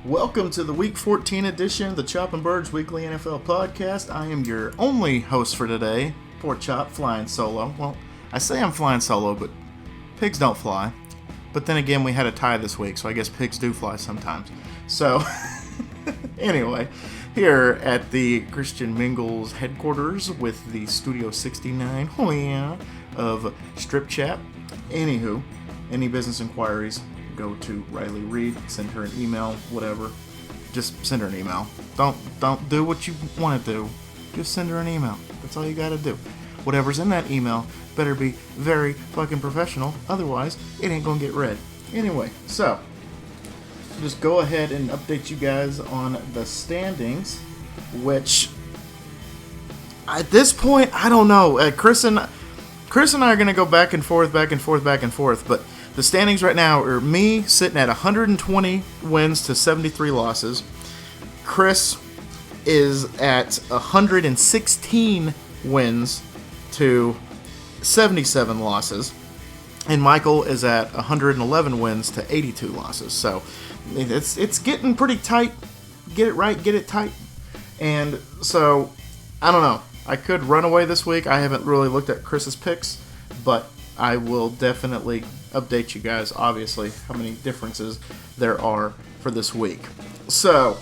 Welcome to the Week 14 edition of the Chop and Birds Weekly NFL Podcast. I am your only host for today, poor Chop, flying solo. Well, I say I'm flying solo, but pigs don't fly. But then again, we had a tie this week, so I guess pigs do fly sometimes. So, anyway, here at the Christian Mingles headquarters with the Studio 69, oh yeah, of Strip Chat. Anywho, any business inquiries, go to Riley Reed, send her an email, whatever. Just send her an email. Don't do what you want to do. Just send her an email. That's all you gotta do. Whatever's in that email better be very fucking professional, otherwise it ain't gonna get read. Anyway, so just go ahead and update you guys on the standings, which at this point I don't know. Chris and I are gonna go back and forth, but the standings right now are me sitting at 120 wins to 73 losses. Chris is at 116 wins to 77 losses. And Michael is at 111 wins to 82 losses. So it's getting pretty tight. Get it right, get it tight. And so, I don't know. I could run away this week. I haven't really looked at Chris's picks, but I will definitely update you guys, obviously, how many differences there are for this week. So,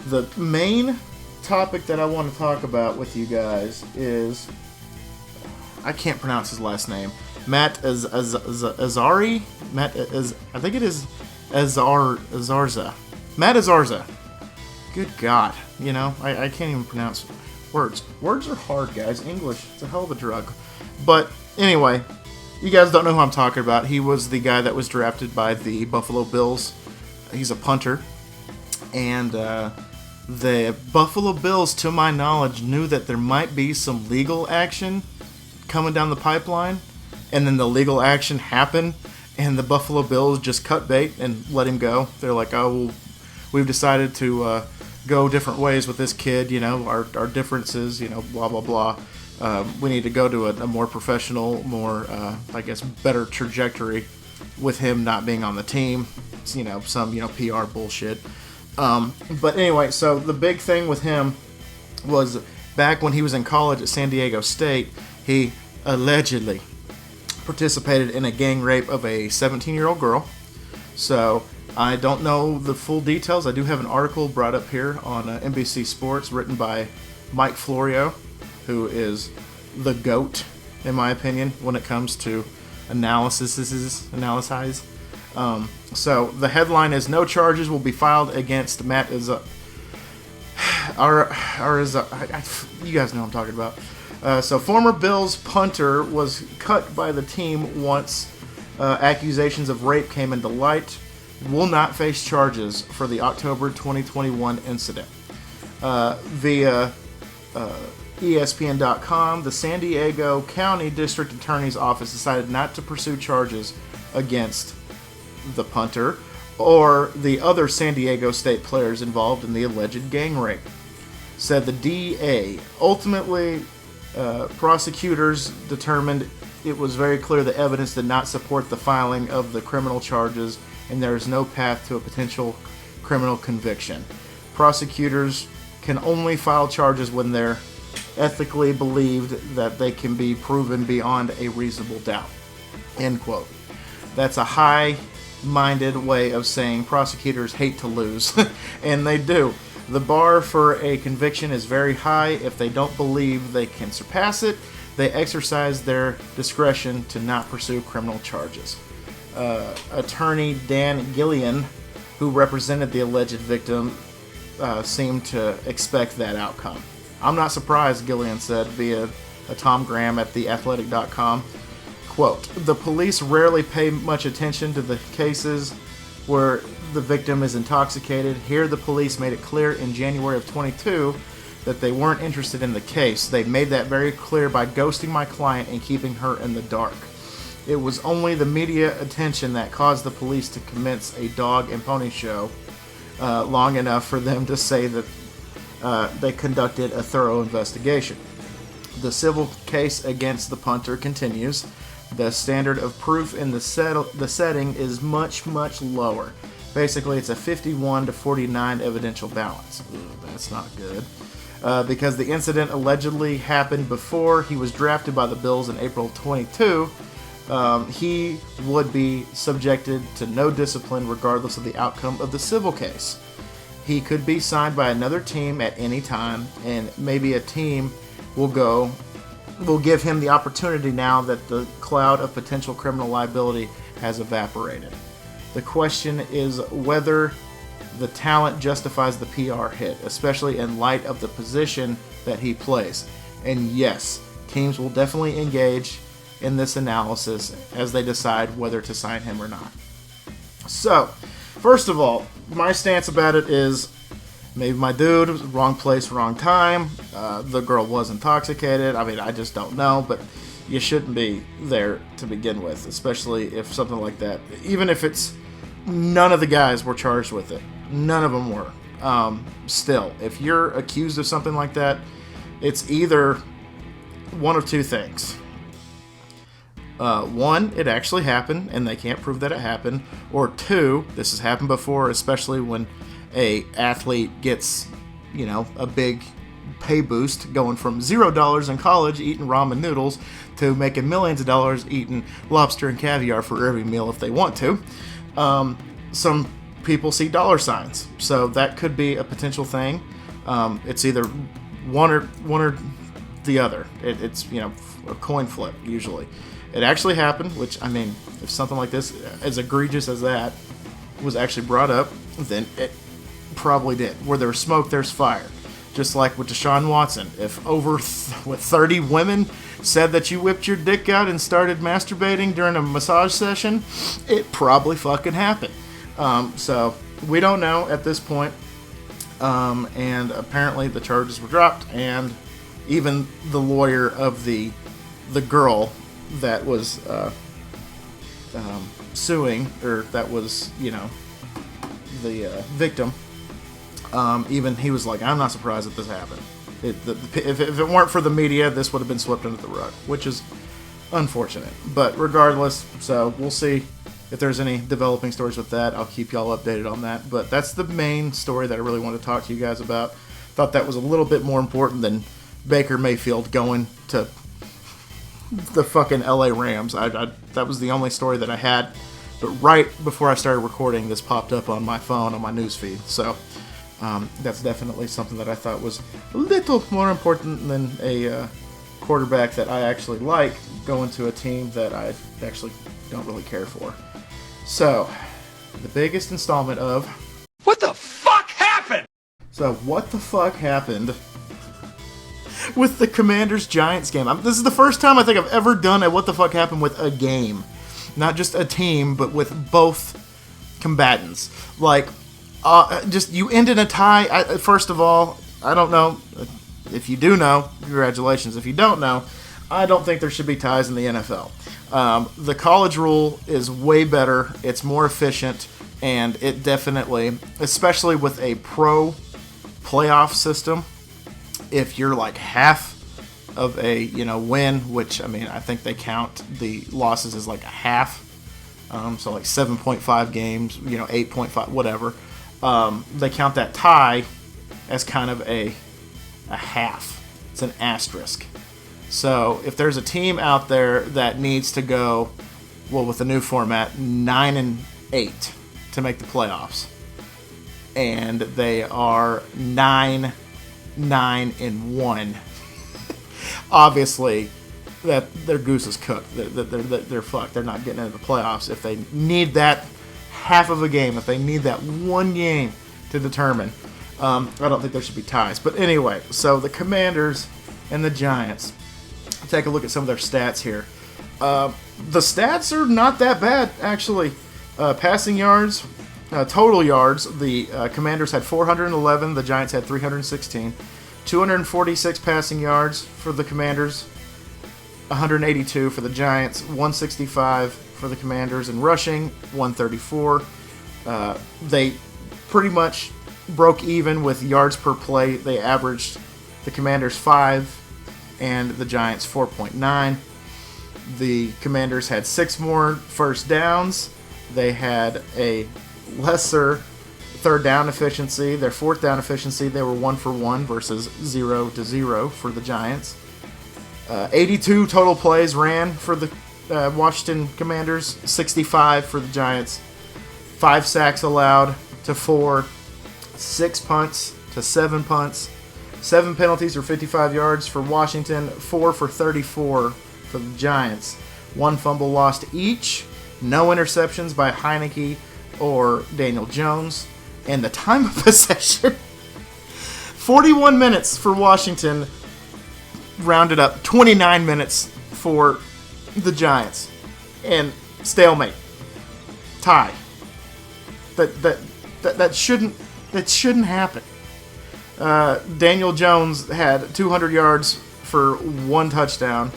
the main topic that I want to talk about with you guys is, I can't pronounce his last name, Matt Azari? I think it is Azarza. Matt Azarza. Good God. You know, I can't even pronounce words. Words are hard, guys. English, it's a hell of a drug. But, anyway, you guys don't know who I'm talking about. He was the guy that was drafted by the Buffalo Bills. He's a punter. And the Buffalo Bills, to my knowledge, knew that there might be some legal action coming down the pipeline. And then the legal action happened. And the Buffalo Bills just cut bait and let him go. They're like, oh, well, we've decided to go different ways with this kid. You know, our differences, you know, blah, blah, blah. We need to go to a more professional, more, I guess, better trajectory with him not being on the team. It's, you know, some, you know, PR bullshit. But anyway, so the big thing with him was back when he was in college at San Diego State, he allegedly participated in a gang rape of a 17-year-old girl. So I don't know the full details. I do have an article brought up here on NBC Sports written by Mike Florio, who is the GOAT, in my opinion, when it comes to analysis. So the headline is, no charges will be filed against Matt Araiza. You guys know what I'm talking about. So former Bills punter was cut by the team once accusations of rape came into light. Will not face charges for the October 2021 incident. Via ESPN.com, the San Diego County District Attorney's Office decided not to pursue charges against the punter or the other San Diego State players involved in the alleged gang rape, said the DA. Ultimately, prosecutors determined it was very clear the evidence did not support the filing of the criminal charges, and there is no path to a potential criminal conviction. Prosecutors can only file charges when they're ethically believed that they can be proven beyond a reasonable doubt. End quote. That's a high-minded way of saying prosecutors hate to lose, and they do. The bar for a conviction is very high. If they don't believe they can surpass it, they exercise their discretion to not pursue criminal charges. Attorney Dan Gillian, who represented the alleged victim, seemed to expect that outcome. I'm not surprised, Gillian said via a Tom Graham at theathletic.com. Quote, the police rarely pay much attention to the cases where the victim is intoxicated. Here, the police made it clear in January of 22 that they weren't interested in the case. They made that very clear by ghosting my client and keeping her in the dark. It was only the media attention that caused the police to commence a dog and pony show long enough for them to say that they conducted a thorough investigation. The civil case against the punter continues. The standard of proof in the setting is much, much lower. Basically, it's a 51-49 evidential balance. Ugh, that's not good. Because the incident allegedly happened before he was drafted by the Bills in April of 22, he would be subjected to no discipline regardless of the outcome of the civil case. He could be signed by another team at any time, and maybe a team will give him the opportunity now that the cloud of potential criminal liability has evaporated. The question is whether the talent justifies the PR hit, especially in light of the position that he plays. And yes, teams will definitely engage in this analysis as they decide whether to sign him or not. So, first of all, my stance about it is maybe my dude was wrong place, wrong time. The girl was intoxicated. I mean, I just don't know, but you shouldn't be there to begin with, especially if something like that, even if it's none of the guys were charged with it. None of them were. Still, if you're accused of something like that, it's either one of two things. One, it actually happened, and they can't prove that it happened. Or two, this has happened before, especially when a athlete gets, a big pay boost going from $0 in college eating ramen noodles to making millions of dollars eating lobster and caviar for every meal if they want to. Some people see dollar signs, so that could be a potential thing. It's either one or the other. It's a coin flip usually. It actually happened, which, I mean, if something like this, as egregious as that, was actually brought up, then it probably did. Where there's smoke, there's fire. Just like with Deshaun Watson. If over 30 women said that you whipped your dick out and started masturbating during a massage session, it probably fucking happened. So, we don't know at this point. And apparently the charges were dropped, and even the lawyer of the girl that was suing, or that was, the victim, even he was like, I'm not surprised that this happened. If it weren't for the media, this would have been swept under the rug, which is unfortunate. But regardless, so we'll see if there's any developing stories with that. I'll keep y'all updated on that. But that's the main story that I really want to talk to you guys about. Thought that was a little bit more important than Baker Mayfield going to the fucking LA Rams. That was the only story that I had. But right before I started recording, this popped up on my phone, on my newsfeed. So that's definitely something that I thought was a little more important than a quarterback that I actually like going to a team that I actually don't really care for. So, the biggest installment of What the fuck happened? So, what the fuck happened with the Commanders-Giants game? This is the first time I think I've ever done a what the fuck happened with a game. Not just a team, but with both combatants. Like, just you end in a tie. First of all, I don't know. If you do know, congratulations. If you don't know, I don't think there should be ties in the NFL. The college rule is way better. It's more efficient, and it definitely, especially with a pro playoff system, if you're like half of a win, which I mean I think they count the losses as like a half, so like 7.5 games, 8.5, whatever. They count that tie as kind of a half. It's an asterisk. So if there's a team out there that needs to go, well, with the new format, 9-8 to make the playoffs, and they are 9-1, obviously that their goose is cooked. They're fucked. They're not getting into the playoffs if they need that half of a game. If they need that one game to determine. I don't think there should be ties. But anyway, so the Commanders and the Giants. Take a look at some of their stats here. The stats are not that bad, actually. Passing yards, total yards, the Commanders had 411, the Giants had 316. 246 passing yards for the Commanders, 182 for the Giants, 165 for the Commanders, and rushing, 134. They pretty much broke even with yards per play. They averaged the Commanders 5 and the Giants 4.9. The Commanders had 6 more first downs. They had a lesser third down efficiency. Their fourth down efficiency, they were 1 for 1 versus 0 to 0 for the Giants. 82 total plays ran for the Washington Commanders, 65 for the Giants. 5 sacks allowed to 4, 6 punts to 7 punts, 7 penalties for 55 yards for Washington, 4 for 34 for the Giants. 1 fumble lost each, no interceptions by Heineke or Daniel Jones, and the time of possession, 41 minutes for Washington, rounded up 29 minutes for the Giants, and stalemate, tie. That shouldn't happen. Daniel Jones had 200 yards for 1 touchdown,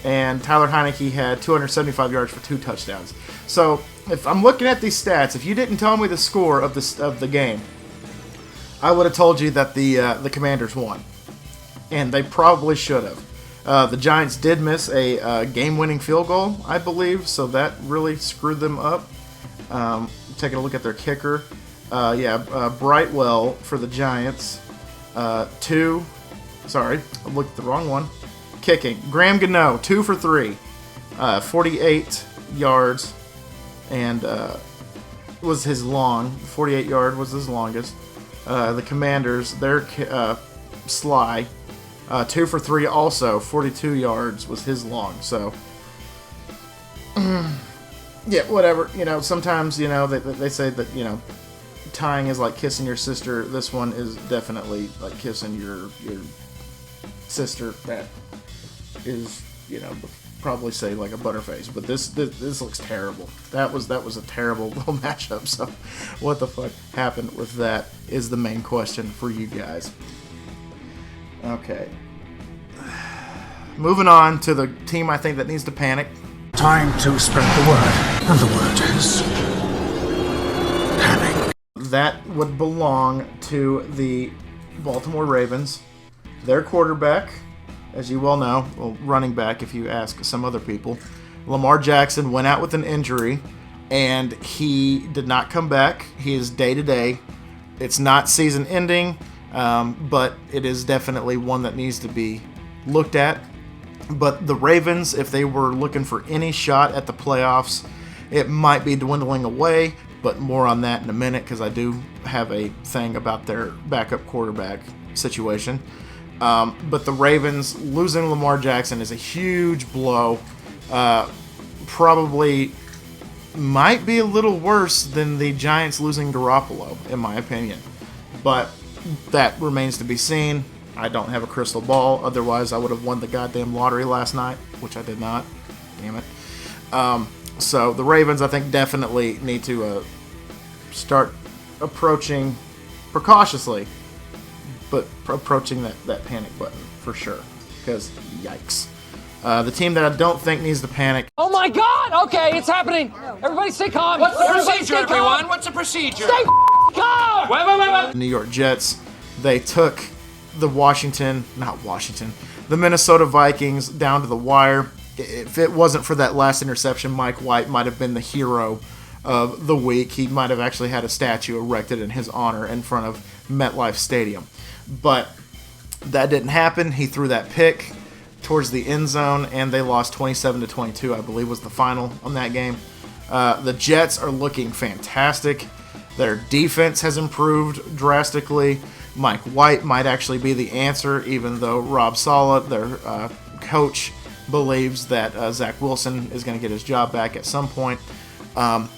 and Tyler Heineke had 275 yards for 2 touchdowns. So if I'm looking at these stats, if you didn't tell me the score of the game, I would have told you that the Commanders won, and they probably should have. The Giants did miss a game-winning field goal, I believe, so that really screwed them up. Taking a look at their kicker, Brightwell for the Giants. I looked at the wrong one. Kicking, Graham Gano, 2 for 3, 48 yards, and was his long. 48 yard was his longest. The Commanders, their Sly, 2 for 3, also 42 yards was his long. So. Yeah, whatever. Sometimes, they say that, tying is like kissing your sister. This one is definitely like kissing your sister that is, probably say like a butterface. But this looks terrible. That was a terrible little matchup. So what the fuck happened with that is the main question for you guys. Okay. Moving on to the team I think that needs to panic. Time to spread the word, and the word is panic. That would belong to the Baltimore Ravens. Their quarterback, as you well know, running back if you ask some other people, Lamar Jackson went out with an injury, and he did not come back. He is day-to-day. It's not season-ending, but it is definitely one that needs to be looked at. But the Ravens, if they were looking for any shot at the playoffs, it might be dwindling away, but more on that in a minute because I do have a thing about their backup quarterback situation. But the Ravens losing Lamar Jackson is a huge blow. Probably might be a little worse than the Giants losing Garoppolo, in my opinion. But that remains to be seen. I don't have a crystal ball. Otherwise, I would have won the goddamn lottery last night, which I did not. Damn it. So the Ravens, I think, definitely need to start approaching precautiously, but approaching that panic button for sure. Because, yikes. The team that I don't think needs to panic. Oh my God! Okay, it's happening. Everybody stay calm. What's the procedure, everyone? What's the procedure? Stay calm! Wait. The New York Jets, they took the Minnesota Vikings down to the wire. If it wasn't for that last interception, Mike White might have been the hero of the week. He might have actually had a statue erected in his honor in front of MetLife Stadium. But that didn't happen. He threw that pick towards the end zone, and they lost 27-22, I believe was the final on that game. The Jets are looking fantastic. Their defense has improved drastically. Mike White might actually be the answer, even though Rob Saleh, their coach, believes that Zach Wilson is going to get his job back at some point. You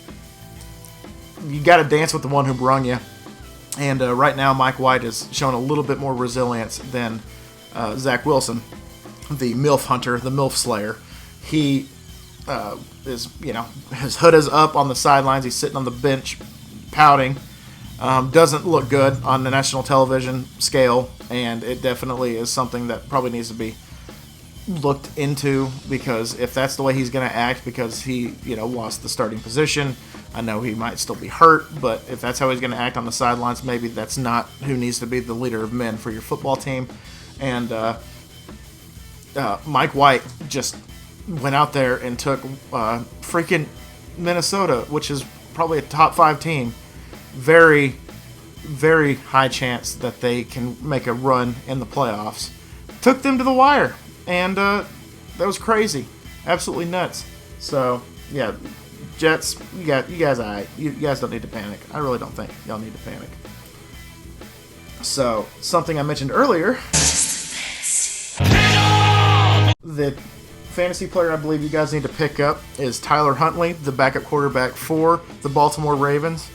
got to dance with the one who brung you. And right now, Mike White has shown a little bit more resilience than Zach Wilson, the MILF hunter, the MILF slayer. He is, his hood is up on the sidelines. He's sitting on the bench pouting. Doesn't look good on the national television scale, and it definitely is something that probably needs to be looked into, because if that's the way he's going to act because he, lost the starting position, I know he might still be hurt, but if that's how he's going to act on the sidelines, maybe that's not who needs to be the leader of men for your football team. And Mike White just went out there and took freaking Minnesota, which is probably a top 5 team, very, very high chance that they can make a run in the playoffs. Took them to the wire, and that was crazy, absolutely nuts. So yeah, Jets, you guys, you guys don't need to panic. I really don't think y'all need to panic. So something I mentioned earlier, the fantasy player I believe you guys need to pick up is Tyler Huntley, the backup quarterback for the Baltimore Ravens.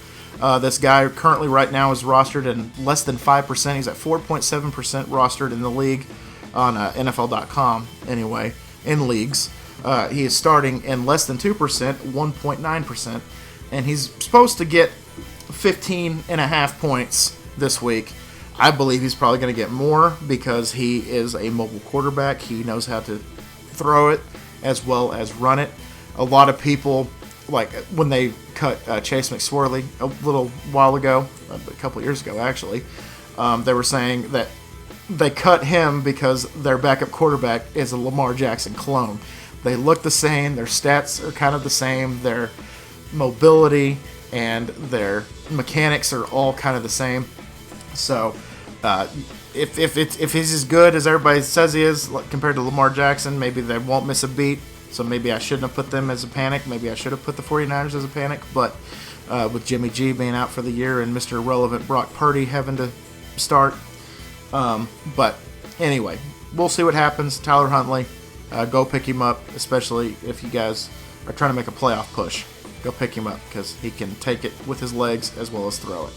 This guy currently right now is rostered in less than 5%. He's at 4.7% rostered in the league on NFL.com anyway, in leagues. He is starting in less than 2%, 1.9%, and he's supposed to get 15.5 points this week. I believe he's probably going to get more because he is a mobile quarterback. He knows how to throw it as well as run it. A lot of people, like when they cut Chase McSorley a little while ago, a couple of years ago actually, they were saying that they cut him because their backup quarterback is a Lamar Jackson clone. They look the same, their stats are kind of the same, their mobility and their mechanics are all kind of the same. So if he's as good as everybody says he is compared to Lamar Jackson, maybe they won't miss a beat. So maybe I shouldn't have put them as a panic. Maybe I should have put the 49ers as a panic. But with Jimmy G being out for the year and Mr. Irrelevant Brock Purdy having to start. But anyway, we'll see what happens. Tyler Huntley, go pick him up, especially if you guys are trying to make a playoff push. Go pick him up because he can take it with his legs as well as throw it.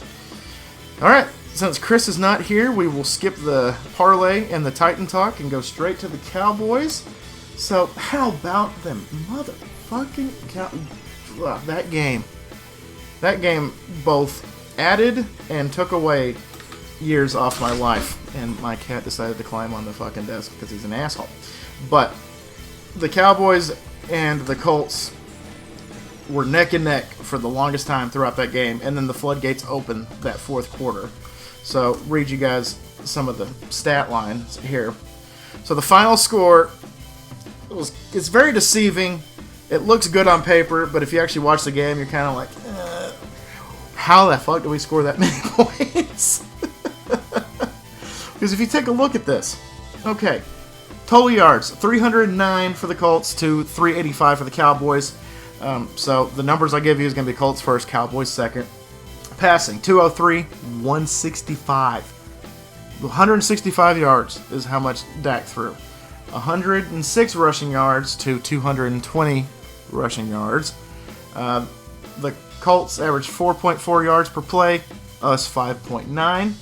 All right, since Chris is not here, we will skip the parlay and the Titan talk and go straight to the Cowboys. So how about them motherfucking that game? That game both added and took away years off my life, and my cat decided to climb on the fucking desk because he's an asshole. But the Cowboys and the Colts were neck and neck for the longest time throughout that game, and then the floodgates opened that fourth quarter. So read you guys some of the stat lines here. So the final score it's very deceiving. It looks good on paper, but if you actually watch the game, you're kind of like, how the fuck do we score that many points? Because if you take a look at this, okay, total yards, 309 for the Colts to 385 for the Cowboys. So the numbers I give you is going to be Colts first, Cowboys second. Passing, 203, 165. 165 yards is how much Dak threw. 106 rushing yards to 220 rushing yards. The Colts averaged 4.4 yards per play, us 5.9.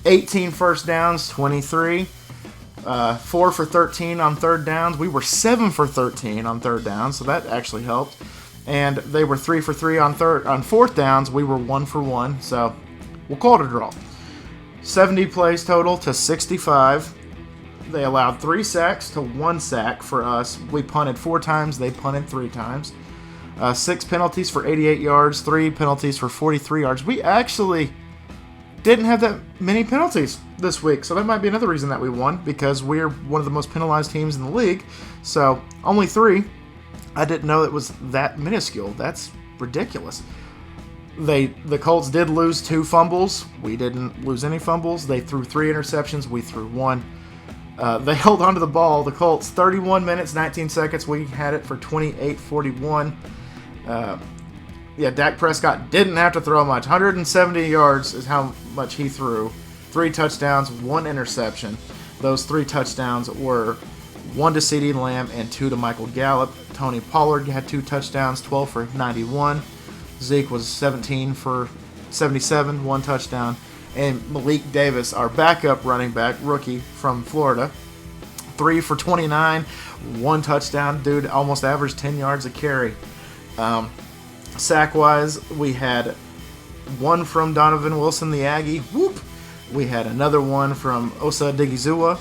18 first downs, 23. 4 for 13 on third downs. We were 7 for 13 on third downs, so that actually helped. And they were 3 for 3 on fourth downs. We were 1 for 1, so we'll call it a draw. 70 plays total to 65. They allowed 3 sacks to 1 sack for us. We punted 4 times. They punted 3 times. 6 penalties for 88 yards. 3 penalties for 43 yards. We actually didn't have that many penalties this week, so that might be another reason that we won, because we're one of the most penalized teams in the league. So only 3. I didn't know it was that minuscule. That's ridiculous. The Colts did lose 2 fumbles. We didn't lose any fumbles. They threw 3 interceptions. We threw 1. They held onto the ball. The Colts 31 minutes 19 seconds. We had it for 28-41. Dak Prescott didn't have to throw much. 170 yards is how much he threw. 3 touchdowns, 1 interception. Those 3 touchdowns were 1 to CeeDee Lamb and 2 to Michael Gallup. Tony Pollard had 2 touchdowns, 12 for 91. Zeke was 17 for 77, 1 touchdown. And Malik Davis, our backup running back, rookie from Florida, 3 for 29, 1 touchdown. Dude almost averaged 10 yards a carry. Sack-wise, we had 1 from Donovan Wilson, the Aggie. Whoop! We had another one from Osa Digizua.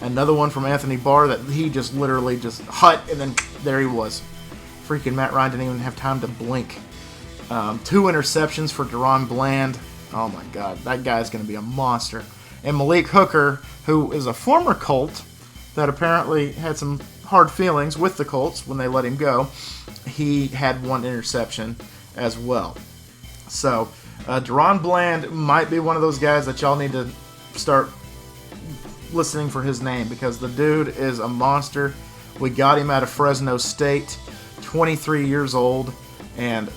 Another one from Anthony Barr that he just literally just hut, and then there he was. Freaking Matt Ryan didn't even have time to blink. 2 interceptions for Deron Bland. Oh my God, that guy's going to be a monster. And Malik Hooker, who is a former Colt that apparently had some hard feelings with the Colts when they let him go, he had 1 interception as well. So Deron Bland might be one of those guys that y'all need to start listening for his name, because the dude is a monster. We got him out of Fresno State, 23 years old, and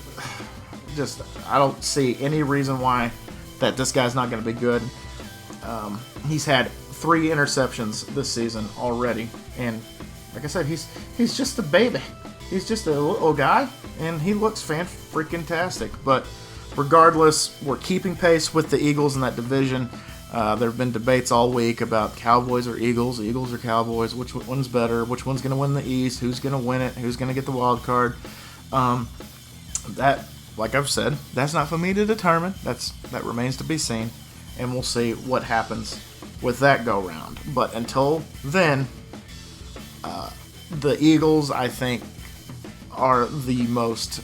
just I don't see any reason why that this guy's not going to be good. He's had 3 interceptions this season already, and like I said, he's just a baby. He's just a little guy, and he looks fan-freaking-tastic. But regardless, we're keeping pace with the Eagles in that division. There have been debates all week about Cowboys or Eagles or Cowboys, which one's better, which one's going to win the East, who's going to win it, who's going to get the wild card. That, like I've said, that's not for me to determine. That remains to be seen, and we'll see what happens with that go-round. But until then, the Eagles, I think, are the most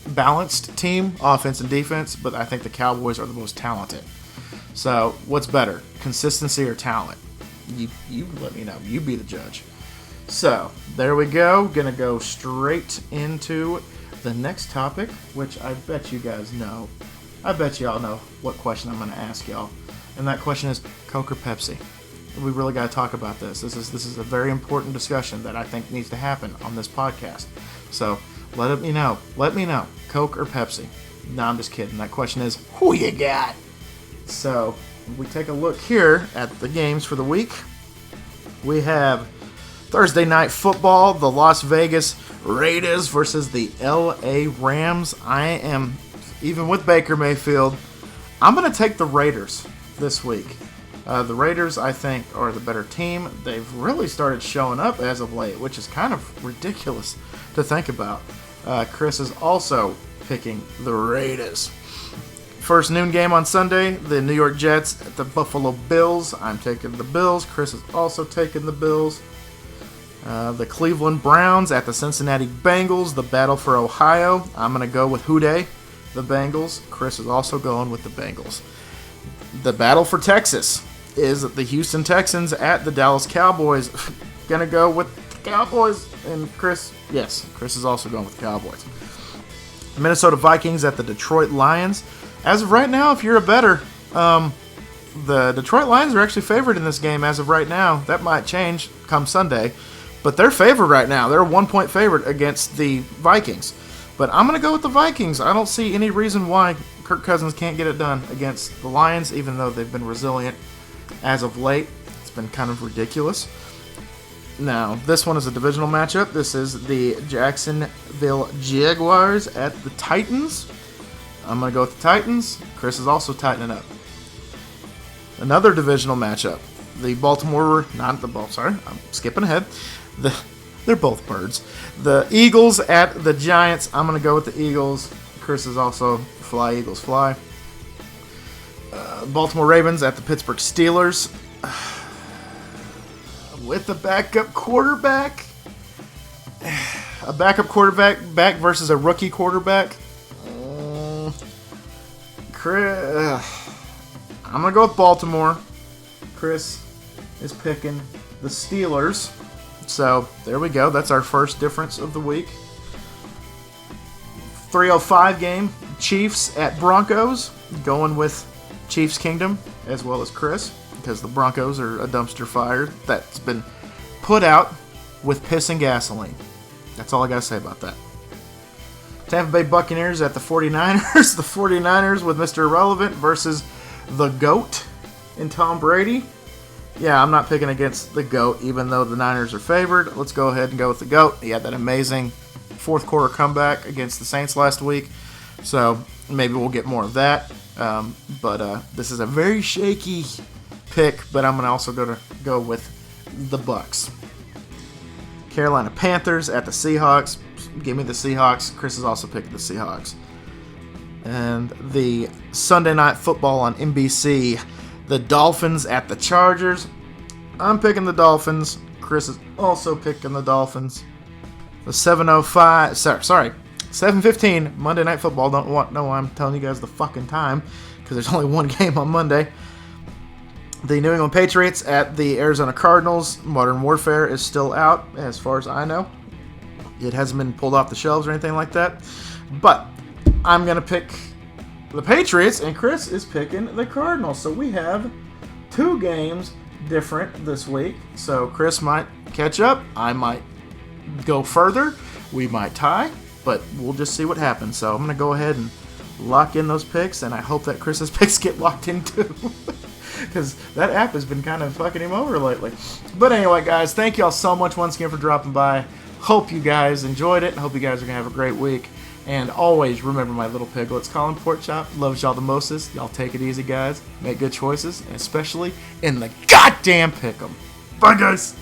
balanced team, offense and defense, but I think the Cowboys are the most talented. So, what's better, consistency or talent? You let me know. You be the judge. So, there we go. Gonna go straight into the next topic, which I bet you guys know. I bet y'all know what question I'm gonna ask y'all. And that question is, Coke or Pepsi? We really gotta talk about this. This is a very important discussion that I think needs to happen on this podcast. So, let me know. Let me know. Coke or Pepsi? No, I'm just kidding. That question is, who you got? So, we take a look here at the games for the week. We have Thursday night football, the Las Vegas Raiders versus the LA Rams. I am, even with Baker Mayfield, I'm going to take the Raiders this week. The Raiders, I think, are the better team. They've really started showing up as of late, which is kind of ridiculous to think about. Chris is also picking the Raiders. First noon game on Sunday, the New York Jets at the Buffalo Bills. I'm taking the Bills. Chris is also taking the Bills. The Cleveland Browns at the Cincinnati Bengals, the battle for Ohio. I'm going to go with Houday, the Bengals. Chris is also going with the Bengals. The battle for Texas is the Houston Texans at the Dallas Cowboys. Going to go with the Cowboys. And Chris is also going with the Cowboys. Minnesota Vikings at the Detroit Lions. As of right now, if you're a bettor, the Detroit Lions are actually favored in this game as of right now. That might change come Sunday, but they're favored right now. They're a 1-point favorite against the Vikings. But I'm going to go with the Vikings. I don't see any reason why Kirk Cousins can't get it done against the Lions, even though they've been resilient as of late. It's been kind of ridiculous. Now, this one is a divisional matchup. This is the Jacksonville Jaguars at the Titans. I'm going to go with the Titans. Chris is also tightening up. Another divisional matchup. I'm skipping ahead. They're both birds. The Eagles at the Giants. I'm going to go with the Eagles. Chris is also fly, Eagles fly. Baltimore Ravens at the Pittsburgh Steelers. With a backup quarterback. A backup quarterback versus a rookie quarterback. I'm going to go with Baltimore. Chris is picking the Steelers. So, there we go. That's our first difference of the week. 3:05 game. Chiefs at Broncos. Going with Chiefs Kingdom as well as Chris, because the Broncos are a dumpster fire that's been put out with piss and gasoline. That's all I got to say about that. Tampa Bay Buccaneers at the 49ers. The 49ers with Mr. Irrelevant versus the GOAT in Tom Brady. Yeah, I'm not picking against the GOAT, even though the Niners are favored. Let's go ahead and go with the GOAT. He had that amazing fourth quarter comeback against the Saints last week. So maybe we'll get more of that. But this is a very shaky pick, but I'm going to also go with the Bucs. Carolina Panthers at the Seahawks. Give me the Seahawks. Chris is also picking the Seahawks. And the Sunday Night Football on NBC. The Dolphins at the Chargers. I'm picking the Dolphins. Chris is also picking the Dolphins. The 7:15 Monday Night Football. Don't know why I'm telling you guys the fucking time, because there's only one game on Monday. The New England Patriots at the Arizona Cardinals. Modern Warfare is still out, as far as I know. It hasn't been pulled off the shelves or anything like that. But I'm going to pick the Patriots, and Chris is picking the Cardinals. So we have 2 games different this week. So Chris might catch up. I might go further. We might tie, but we'll just see what happens. So I'm going to go ahead and lock in those picks, and I hope that Chris's picks get locked in too. Because that app has been kind of fucking him over lately. But anyway, guys, thank you all so much once again for dropping by. Hope you guys enjoyed it, and hope you guys are going to have a great week. And always remember my little piglets. Colin Porkchop loves y'all the mostest. Y'all take it easy, guys. Make good choices, and especially in the goddamn pick'em. Bye, guys.